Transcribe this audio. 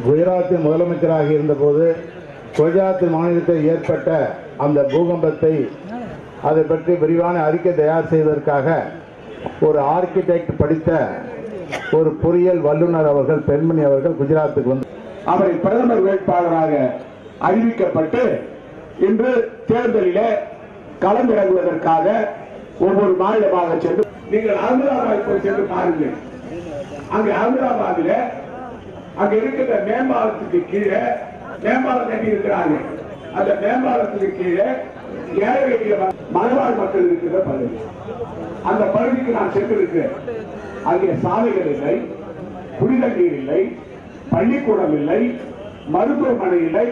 குஜராத்தின் முதலமைச்சராக இருந்தபோது குஜராத் மாநிலத்தில் ஏற்பட்ட அந்த பூகம்பத்தை அதை பற்றி விரிவான அறிக்கை தயார் செய்வதற்காக ஒரு ஆர்கிடெக்ட் படித்த ஒரு பொறியியல் வல்லுநர் அவர்கள் பெண்மணி அவர்கள் குஜராத்துக்கு வந்து அவரை பிரதமர் வேட்பாளராக அறிவிக்கப்பட்டு இன்று தேர்தலிலே களமிறங்குவதற்காக ஒவ்வொரு மாநிலமாக சென்று நீங்கள் அகமதாபாத் போய் சென்று பாருங்கள். அங்கு அகமதாபாத்தில் அங்க இருக்கிற மேம்பாலத்துக்கு கீழே மேம்பாலம் கட்டி இருக்கிறார்கள். அந்த மேம்பாலத்துக்கு கீழே ஏழை மலைவாழ் மக்கள் இருக்கிற பகுதி. அந்த பகுதிக்கு நான் சென்றிருக்கிறேன். அங்கே சாலைகள் இல்லை, குடிநீர் இல்லை, பள்ளிக்கூடம் இல்லை, மருத்துவமனை இல்லை,